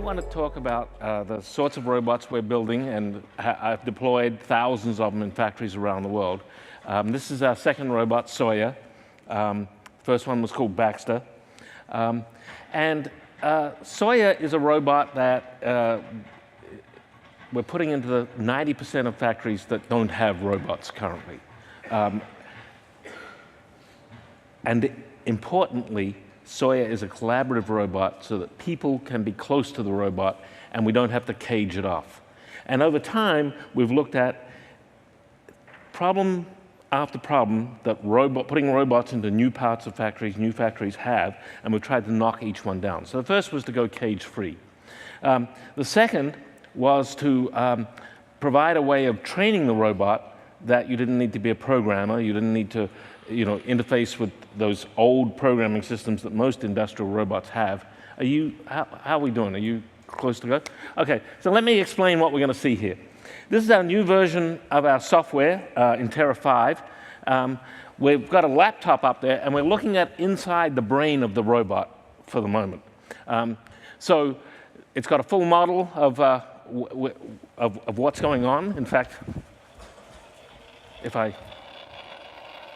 want to talk about the sorts of robots we're building, and I've deployed thousands of them in factories around the world. This is our second robot, Sawyer. First one was called Baxter. Sawyer is a robot that we're putting into the 90% of factories that don't have robots currently. And importantly, Sawyer is a collaborative robot so that people can be close to the robot and we don't have to cage it off. And over time, we've looked at problem after problem that putting robots into new parts of factories, new factories have, and we've tried to knock each one down. So the first was to go cage-free. The second was to provide a way of training the robot that you didn't need to be a programmer, you didn't need to interface with those old programming systems that most industrial robots have. How are we doing? Are you close to go? Okay, so let me explain what we're going to see here. This is our new version of our software in Terra 5. We've got a laptop up there, and we're looking at inside the brain of the robot for the moment. So it's got a full model of what's going on. In fact,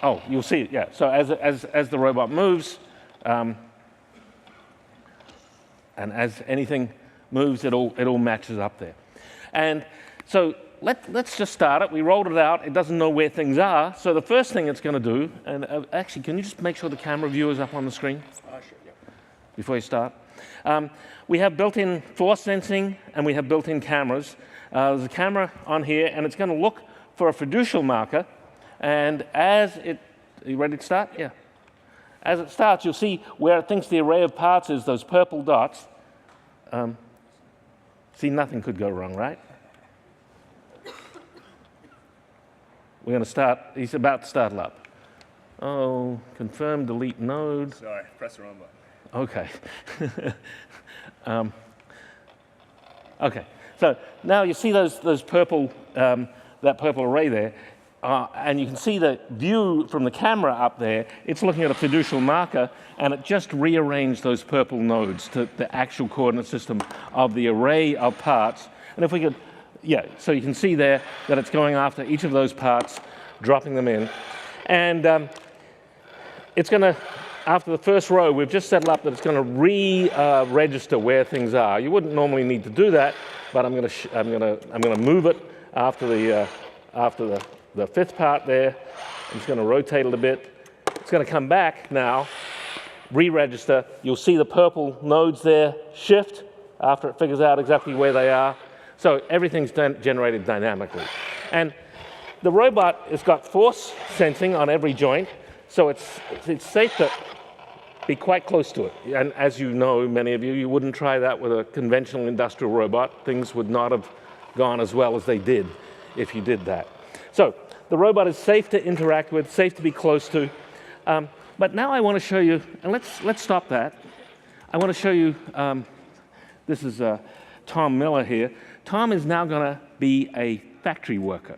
oh, you'll see it, yeah. So as the robot moves, and as anything moves, it all matches up there. And so let's just start it. We rolled it out. It doesn't know where things are. So the first thing it's going to do, and actually, can you just make sure the camera view is up on the screen? Sure, yeah. Before you start. We have built-in force sensing, and we have built-in cameras. There's a camera on here, and it's going to look for a fiducial marker. And are you ready to start? Yeah. As it starts, you'll see where it thinks the array of parts is, those purple dots. See, nothing could go wrong, right? We're going to start. He's about to start it up. Oh, confirm, delete node. Sorry, press the wrong button. Okay. Okay. So now you see those purple, that purple array there. And you can see the view from the camera up there. It's looking at a fiducial marker, and it just rearranged those purple nodes to the actual coordinate system of the array of parts. And if we could, yeah, so you can see there that it's going after each of those parts, dropping them in. And it's going to, after the first row, we've just set it up that it's going to re-register where things are. You wouldn't normally need to do that, but I'm going to move it after the fifth part there. I'm just going to rotate it a bit. It's going to come back now, re-register. You'll see the purple nodes there shift after it figures out exactly where they are. So everything's generated dynamically. And the robot has got force sensing on every joint, so it's safe to be quite close to it. And as you know, many of you, you wouldn't try that with a conventional industrial robot. Things would not have gone as well as they did if you did that. So the robot is safe to interact with, safe to be close to. But now I want to show you, and let's stop that. I want to show you, this is Tom Miller here. Tom is now going to be a factory worker.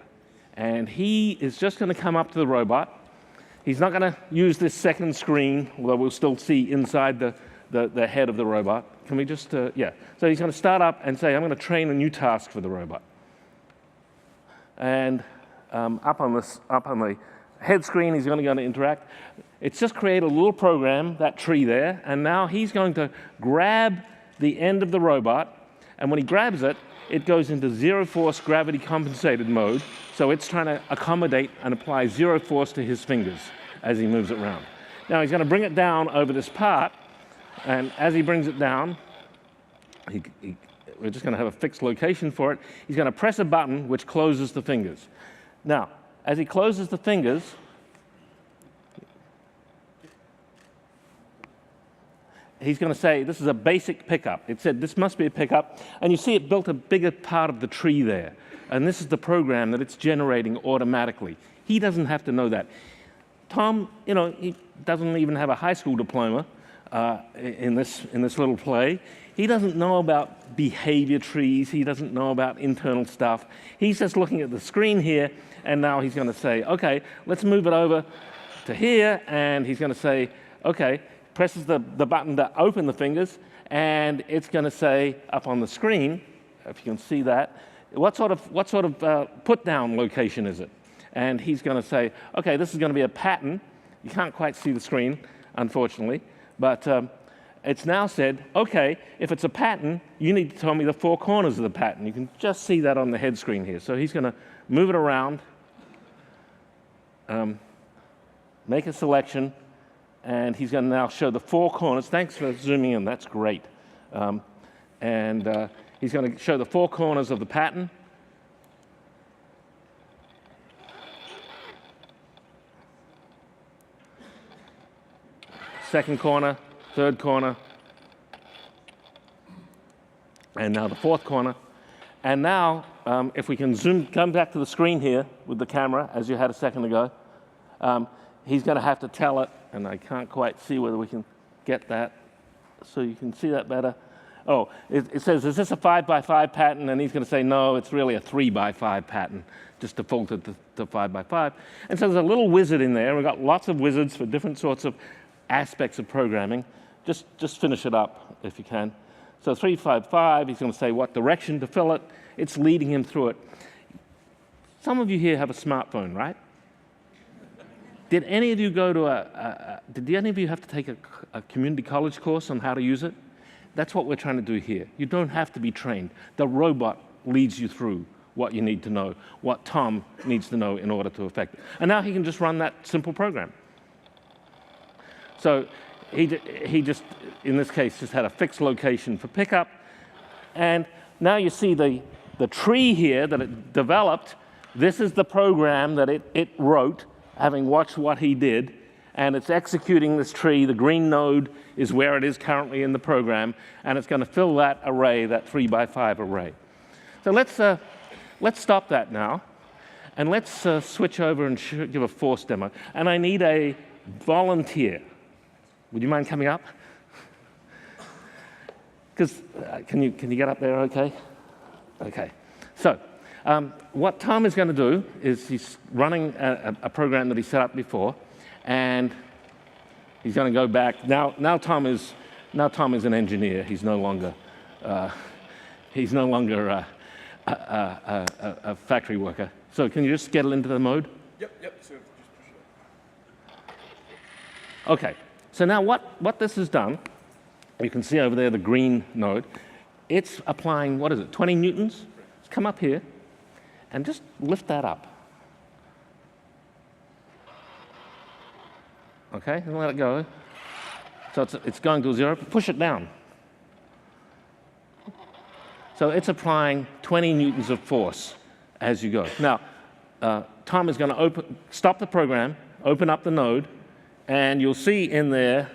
And he is just going to come up to the robot. He's not going to use this second screen, although we'll still see inside the head of the robot. Can we just, yeah. So he's going to start up and say, I'm going to train a new task for the robot. And up on the head screen, he's going to interact. It's just create a little program, that tree there, and now he's going to grab the end of the robot, and when he grabs it, it goes into zero force gravity compensated mode, so it's trying to accommodate and apply zero force to his fingers as he moves it around. Now he's going to bring it down over this part, and as he brings it down, we're just going to have a fixed location for it. He's going to press a button which closes the fingers. Now, as he closes the fingers, he's going to say, this is a basic pickup. It said, this must be a pickup. And you see it built a bigger part of the tree there. And this is the program that it's generating automatically. He doesn't have to know that. Tom, he doesn't even have a high school diploma in this little play. He doesn't know about behavior trees. He doesn't know about internal stuff. He's just looking at the screen here, and now he's going to say, OK, let's move it over to here. And he's going to say, OK, presses the button to open the fingers, and it's going to say up on the screen, if you can see that, what sort of put-down location is it? And he's going to say, OK, this is going to be a pattern. You can't quite see the screen, unfortunately, but it's now said, OK, if it's a pattern, you need to tell me the 4 corners of the pattern. You can just see that on the head screen here. So he's going to move it around, make a selection, and he's going to now show the 4 corners. Thanks for zooming in. That's great. He's going to show the 4 corners of the pattern. Second corner, third corner, and now the 4th corner. And now, if we can come back to the screen here with the camera, as you had a second ago, he's going to have to tell it, and I can't quite see whether we can get that so you can see that better. Oh, it says, is this a 5x5 pattern? And he's going to say, no, it's really a 3x5 pattern, just defaulted to 5x5. And so there's a little wizard in there. We've got lots of wizards for different sorts of aspects of programming. Just finish it up if you can. So 3x5, he's going to say what direction to fill it. It's leading him through it. Some of you here have a smartphone, right? Did any of you go to did any of you have to take a community college course on how to use it? That's what we're trying to do here. You don't have to be trained. The robot leads you through what you need to know, what Tom needs to know in order to affect it. And now he can just run that simple program. So he just, in this case, just had a fixed location for pickup. And now you see the tree here that it developed. This is the program that it wrote, having watched what he did. And it's executing this tree. The green node is where it is currently in the program. And it's going to fill that array, that 3x5 array. So let's stop that now. And let's switch over and give a force demo. And I need a volunteer. Would you mind coming up? Because can you get up there OK? OK. So what Tom is going to do is he's running a program that he set up before. And he's going to go back. Now Tom is an engineer. He's no longer a factory worker. So can you just get it into the mode? Yep. So just push it. OK. So now what this has done, you can see over there the green node. It's applying, what is it, 20 newtons? Let's come up here and just lift that up. OK, and let it go. So it's going to 0. Push it down. So it's applying 20 newtons of force as you go. Now, Tom is going to stop the program, open up the node, and you'll see in there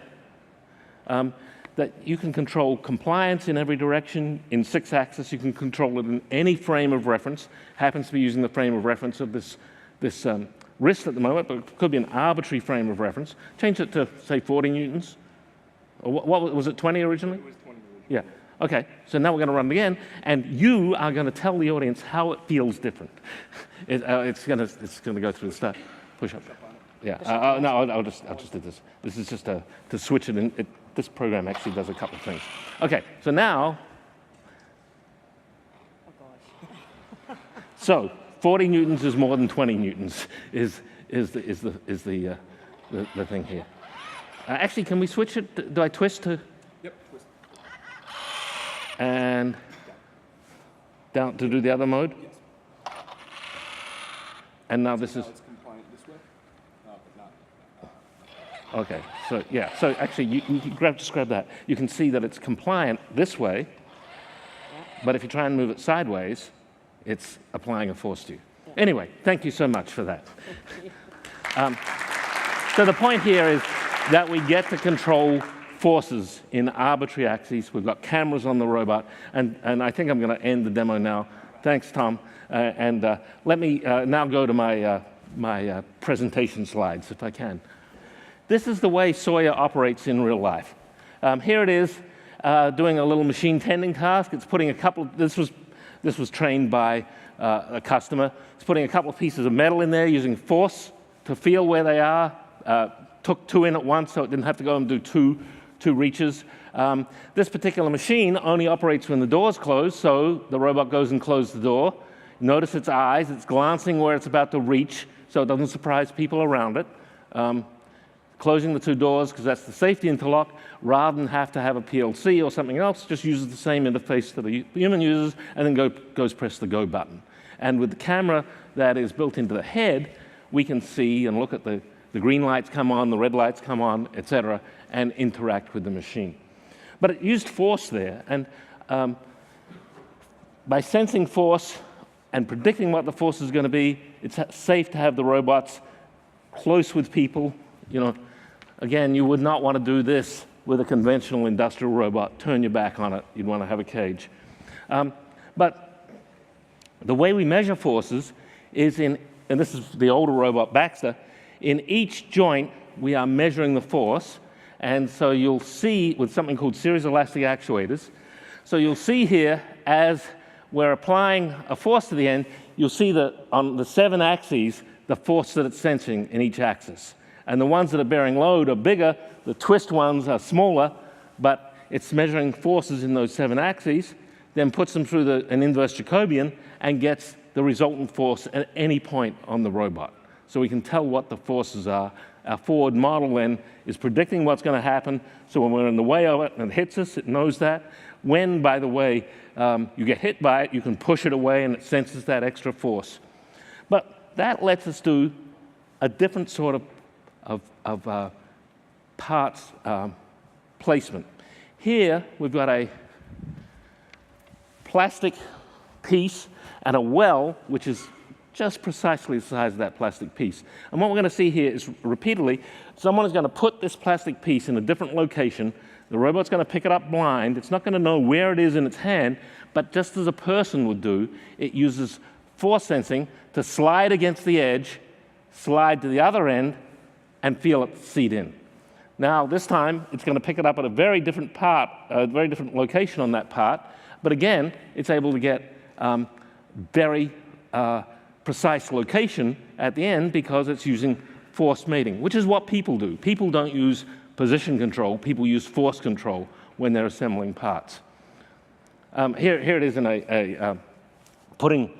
that you can control compliance in every direction. In 6-axis, you can control it in any frame of reference. Happens to be using the frame of reference of this wrist at the moment, but it could be an arbitrary frame of reference. Change it to, say, 40 newtons. Or what was it, 20 originally? It was 20 originally. Yeah. OK, so now we're going to run it again, and you are going to tell the audience how it feels different. It's going to go through the start. Push up. Yeah. No, I'll just do this. This is just to switch it in. This program actually does a couple of things. OK, so now. Oh gosh. So 40 newtons is more than 20 newtons. Is the thing here? Actually, can we switch it? Do I twist to? Yep. Twist. And down to do the other mode. Yes. And now this is. It's compliant this way, but not. OK, so yeah, so actually, you can just grab that. You can see that it's compliant this way, but if you try and move it sideways, it's applying a force to you. Anyway, thank you so much for that. So the point here is that we get to control forces in arbitrary axes. We've got cameras on the robot, and I think I'm going to end the demo now. Thanks, Tom. Let me now go to my presentation slides, if I can. This is the way Sawyer operates in real life. Here it is, doing a little machine tending task. It's putting a couple. This was trained by a customer. It's putting a couple of pieces of metal in there using force to feel where they are, took 2 in at once, so it didn't have to go and do two reaches. This particular machine only operates when the door's closed, so the robot goes and closes the door. Notice its eyes, it's glancing where it's about to reach, so it doesn't surprise people around it. Closing the 2 doors, because that's the safety interlock, rather than have to have a PLC or something else, just uses the same interface that the human uses, and then goes press the go button. And with the camera that is built into the head, we can see and look at the green lights come on, the red lights come on, etc., and interact with the machine. But it used force there, and by sensing force and predicting what the force is going to be, it's safe to have the robots close with people. You know, again, you would not want to do this with a conventional industrial robot. Turn your back on it. You'd want to have a cage. But the way we measure forces is and this is the older robot Baxter, in each joint we are measuring the force, and so you'll see with something called series elastic actuators. So you'll see here, as we're applying a force to the end, you'll see that on the 7 axes, the force that it's sensing in each axis. And the ones that are bearing load are bigger, the twist ones are smaller, but it's measuring forces in those 7 axes, then puts them through an inverse Jacobian and gets the resultant force at any point on the robot. So we can tell what the forces are. Our forward model then is predicting what's going to happen, so when we're in the way of it and it hits us, it knows that. When, by the way, you get hit by it, you can push it away and it senses that extra force. But that lets us do a different sort of parts placement. Here, we've got a plastic piece and a well, which is just precisely the size of that plastic piece. And what we're going to see here is repeatedly, someone is going to put this plastic piece in a different location. The robot's going to pick it up blind. It's not going to know where it is in its hand, but just as a person would do, it uses force sensing to slide against the edge, slide to the other end, and feel it seat in. Now, this time, it's going to pick it up at a very different very different location on that part. But again, it's able to get very precise location at the end because it's using force mating, which is what people do. People don't use position control. People use force control when they're assembling parts. Here it is in putting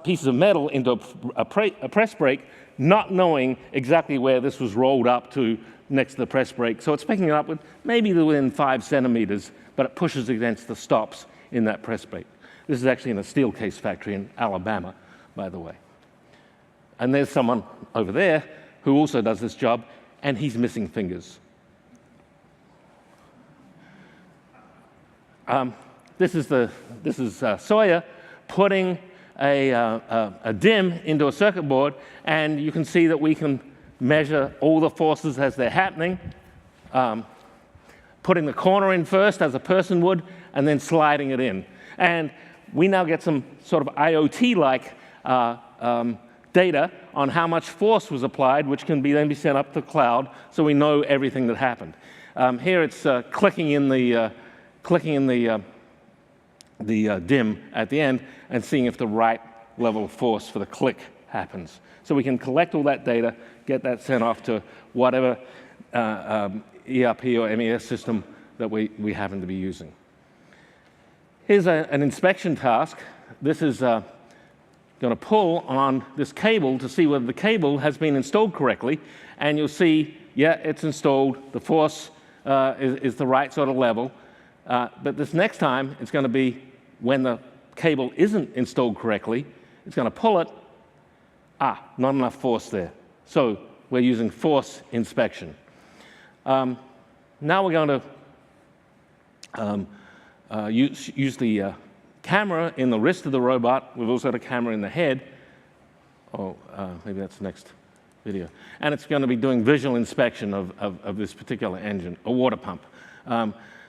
pieces of metal into a press brake, not knowing exactly where this was rolled up to next to the press brake. So it's picking it up with maybe within 5 centimeters, but it pushes against the stops in that press brake. This is actually in a steel case factory in Alabama, by the way. And there's someone over there who also does this job, and he's missing fingers. This is Sawyer putting a DIM into a circuit board, and you can see that we can measure all the forces as they're happening, putting the corner in first as a person would, and then sliding it in. And we now get some sort of IoT-like data on how much force was applied, which can then be sent up to the cloud, so we know everything that happened. Here it's clicking in the DIM at the end and seeing if the right level of force for the click happens. So we can collect all that data, get that sent off to whatever ERP or MES system that we happen to be using. Here's an inspection task. This is going to pull on this cable to see whether the cable has been installed correctly, and you'll see, yeah, it's installed. The force is the right sort of level. But this next time, it's going to be when the cable isn't installed correctly, it's going to pull it. Not enough force there. So we're using force inspection. Now we're going to use the camera in the wrist of the robot. We've also got a camera in the head. Maybe that's the next video. And it's going to be doing visual inspection of this particular engine, a water pump.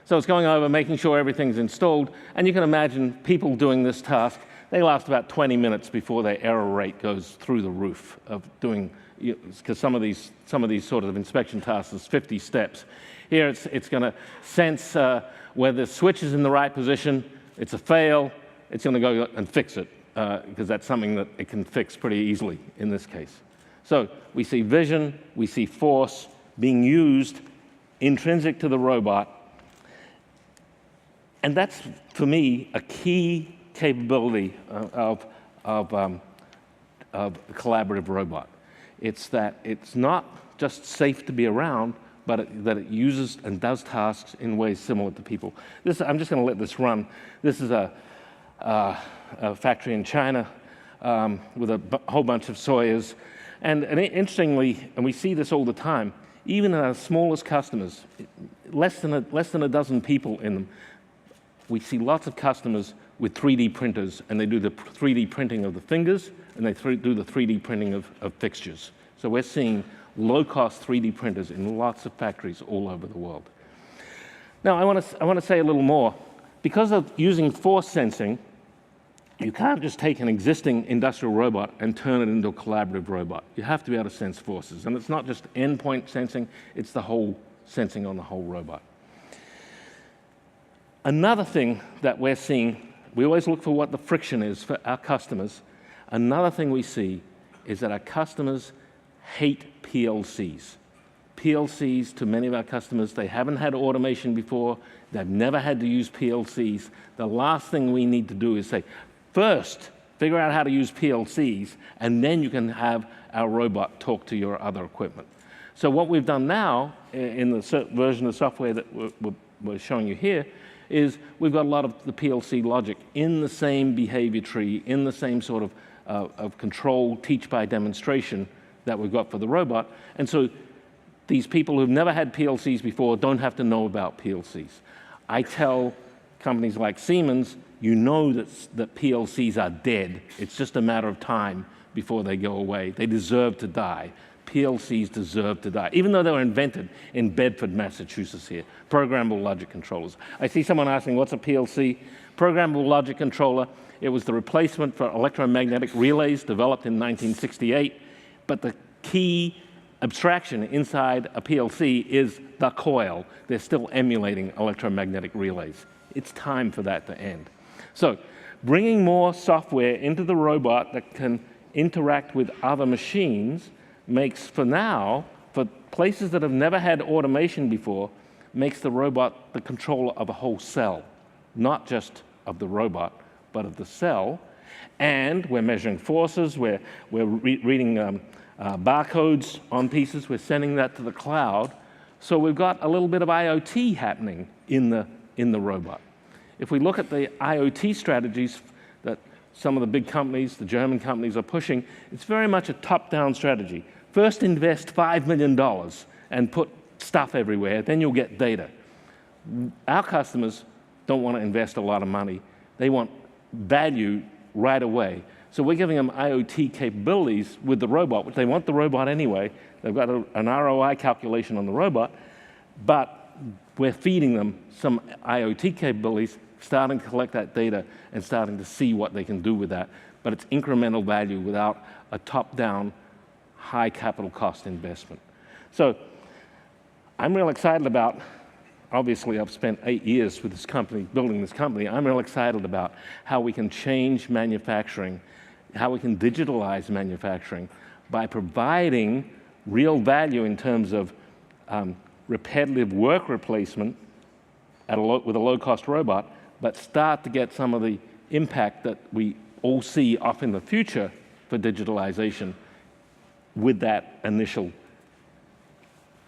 So it's going over, making sure everything's installed. And you can imagine people doing this task, they last about 20 minutes before their error rate goes through the roof of doing, because some of these sort of inspection tasks is 50 steps. Here it's going to sense whether the switch is in the right position. It's a fail. It's going to go and fix it, because that's something that it can fix pretty easily in this case. So we see vision, we see force, being used intrinsic to the robot. And that's, for me, a key capability of a collaborative robot. It's that it's not just safe to be around, but that it uses and does tasks in ways similar to people. I'm just going to let this run. This is a factory in China with a whole bunch of sawyers. And interestingly, and we see this all the time, even in our smallest customers, less than a dozen people in them, we see lots of customers with 3D printers, and they do the 3D printing of the fingers, and they do the 3D printing of fixtures. So we're seeing low-cost 3D printers in lots of factories all over the world. Now, I want to say a little more. Because of using force sensing, you can't just take an existing industrial robot and turn it into a collaborative robot. You have to be able to sense forces. And it's not just endpoint sensing, it's the whole sensing on the whole robot. Another thing that we're seeing, we always look for what the friction is for our customers. Another thing we see is that our customers hate PLCs. PLCs, to many of our customers, they haven't had automation before. They've never had to use PLCs. The last thing we need to do is say, first, figure out how to use PLCs, and then you can have our robot talk to your other equipment. So what we've done now, in the version of software that we're showing you here, is we've got a lot of the PLC logic in the same behavior tree, in the same sort of control, teach by demonstration that we've got for the robot. And so these people who've never had PLCs before don't have to know about PLCs. I tell companies like Siemens, you know that PLCs are dead. It's just a matter of time before they go away. They deserve to die. PLCs deserve to die, even though they were invented in Bedford, Massachusetts here, programmable logic controllers. I see someone asking, what's a PLC? Programmable logic controller. It was the replacement for electromagnetic relays developed in 1968, but the key abstraction inside a PLC is the coil. They're still emulating electromagnetic relays. It's time for that to end. So bringing more software into the robot that can interact with other machines makes, for now, for places that have never had automation before, makes the robot the controller of a whole cell, not just of the robot, but of the cell. And we're measuring forces, we're reading barcodes on pieces, we're sending that to the cloud. So we've got a little bit of IoT happening in the robot. If we look at the IoT strategies that some of the big companies, the German companies, are pushing, it's very much a top-down strategy. First invest $5 million and put stuff everywhere, then you'll get data. Our customers don't want to invest a lot of money. They want value right away. So we're giving them IoT capabilities with the robot, which they want the robot anyway. They've got an ROI calculation on the robot, but we're feeding them some IoT capabilities, starting to collect that data and starting to see what they can do with that. But it's incremental value without a top-down, high capital cost investment. So I'm real excited about, obviously I've spent 8 years with this company, building this company. I'm real excited about how we can change manufacturing, how we can digitalize manufacturing by providing real value in terms of repetitive work replacement with a low-cost robot, but start to get some of the impact that we all see off in the future for digitalization with that initial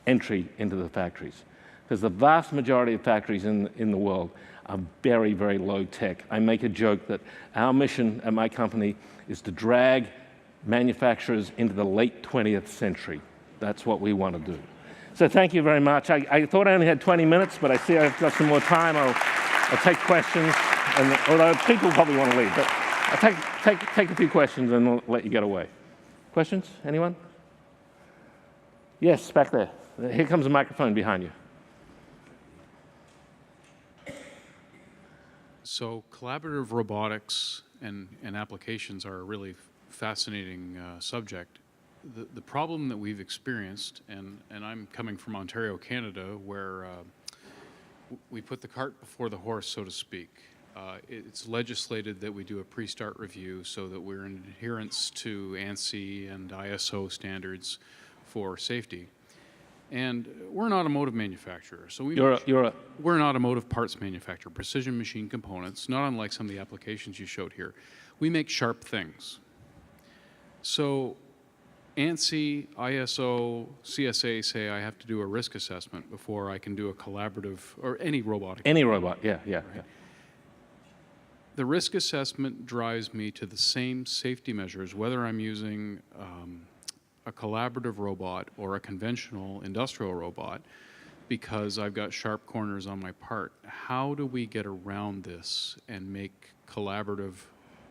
entry into the factories. Because the vast majority of factories in the world are very, very low tech. I make a joke that our mission at my company is to drag manufacturers into the late 20th century. That's what we want to do. So thank you very much. I thought I only had 20 minutes, but I see I've got some more time. I'll take questions, and although people probably want to leave, but I'll take a few questions and we'll let you get away. Questions? Anyone? Yes, back there. Here comes a microphone behind you. So collaborative robotics and applications are a really fascinating subject. The problem that we've experienced, and I'm coming from Ontario, Canada, where we put the cart before the horse, so to speak. It's legislated that we do a pre-start review so that we're in adherence to ANSI and ISO standards for safety. And we're an automotive manufacturer, so we're an automotive parts manufacturer, precision machine components, not unlike some of the applications you showed here. We make sharp things. So ANSI, ISO, CSA say I have to do a risk assessment before I can do a collaborative, or any robotic. Any robot, yeah. The risk assessment drives me to the same safety measures, whether I'm using a collaborative robot or a conventional industrial robot, because I've got sharp corners on my part. How do we get around this and make collaborative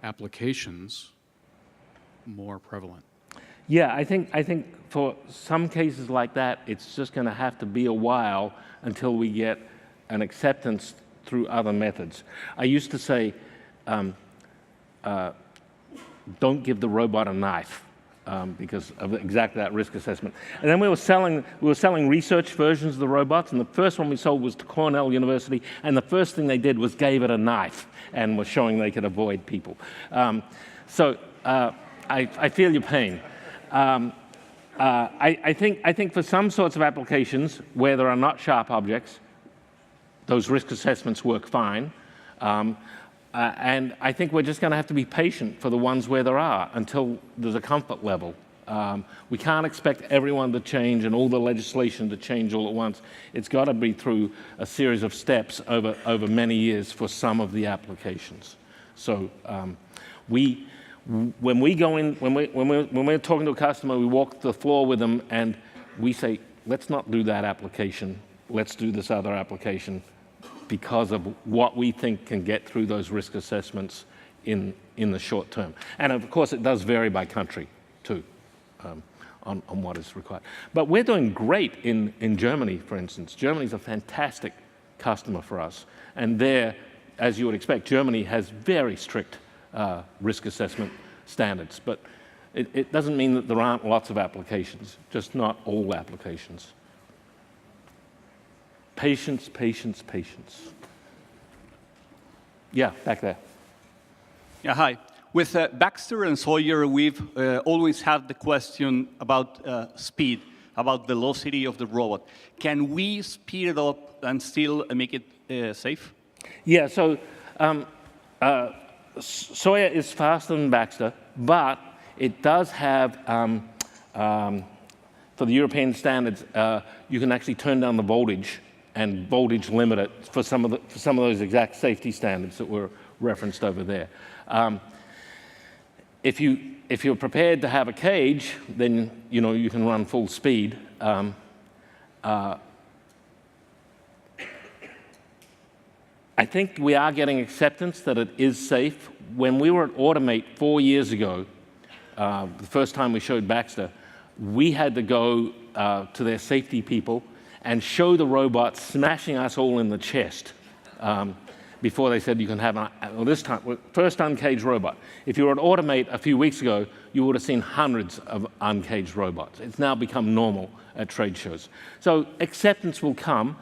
applications more prevalent? Yeah, I think for some cases like that, it's just going to have to be a while until we get an acceptance through other methods. I used to say, don't give the robot a knife because of exactly that risk assessment. And then we were selling research versions of the robots, and the first one we sold was to Cornell University, and the first thing they did was gave it a knife and were showing they could avoid people. So I feel your pain. I think for some sorts of applications where there are not sharp objects, those risk assessments work fine. And I think we're just going to have to be patient for the ones where there are until there's a comfort level. We can't expect everyone to change and all the legislation to change all at once. It's got to be through a series of steps over many years for some of the applications. So when we go in, when we're talking to a customer, we walk the floor with them and we say, let's not do that application. Let's do this other application, because of what we think can get through those risk assessments in the short term. And of course, it does vary by country too, on what is required. But we're doing great in Germany, for instance. Germany's a fantastic customer for us. And there, as you would expect, Germany has very strict risk assessment standards. But it doesn't mean that there aren't lots of applications, just not all applications. Patience, patience, patience. Yeah, back there. Yeah, hi. With Baxter and Sawyer, we've always had the question about speed, about velocity of the robot. Can we speed it up and still make it safe? Yeah, so Sawyer is faster than Baxter, but it does have, for the European standards, you can actually turn down the voltage and voltage limit it for some of those exact safety standards that were referenced over there. If you're prepared to have a cage, then you can run full speed. I think we are getting acceptance that it is safe. When we were at Automate 4 years ago, the first time we showed Baxter, we had to go to their safety people and show the robot smashing us all in the chest before they said you can have this time, first uncaged robot. If you were at Automate a few weeks ago, you would have seen hundreds of uncaged robots. It's now become normal at trade shows. So acceptance will come.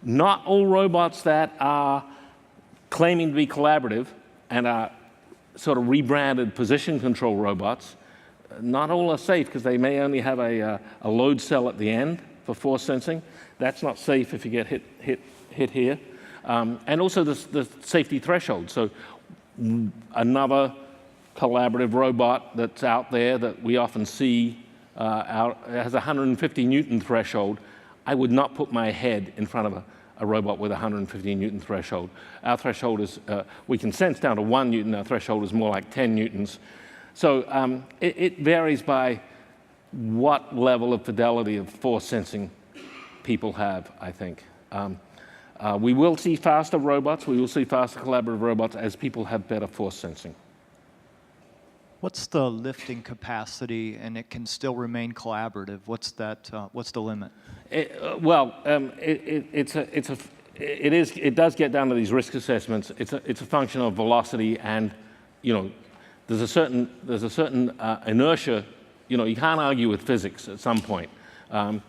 Not all robots that are claiming to be collaborative and are sort of rebranded position control robots, not all are safe because they may only have a load cell at the end for force sensing. That's not safe if you get hit here. And also the safety threshold. So another collaborative robot that's out there that we often see has a 150 Newton threshold. I would not put my head in front of a robot with a 150 Newton threshold. Our threshold is, we can sense down to 1 Newton. Our threshold is more like 10 Newtons. So it varies by what level of fidelity of force sensing people have, I think. We will see faster robots. We will see faster collaborative robots as people have better force sensing. What's the lifting capacity, and it can still remain collaborative? What's that? What's the limit? It does get down to these risk assessments. It's a function of velocity, and there's a certain inertia. You can't argue with physics at some point. On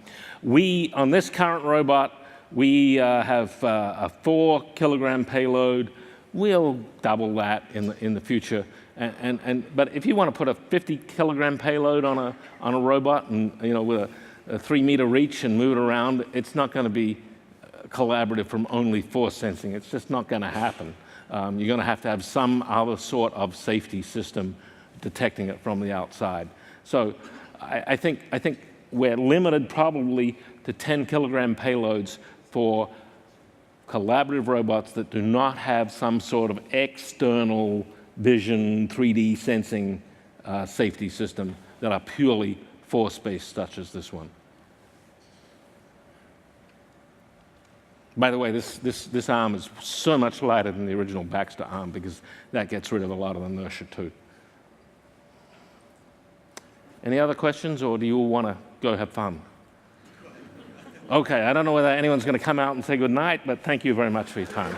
this current robot, we have a 4-kilogram payload. We'll double that in the future. But if you want to put a 50-kilogram payload on a robot, and with a 3-meter reach and move it around, it's not going to be collaborative from only force sensing. It's just not going to happen. You're going to have some other sort of safety system detecting it from the outside. So I think we're limited probably to 10-kilogram payloads for collaborative robots that do not have some sort of external vision, 3D sensing safety system that are purely force-based, such as this one. By the way, this arm is so much lighter than the original Baxter arm because that gets rid of a lot of inertia too. Any other questions, or do you all want to go have fun? Okay, I don't know whether anyone's going to come out and say good night, but thank you very much for your time.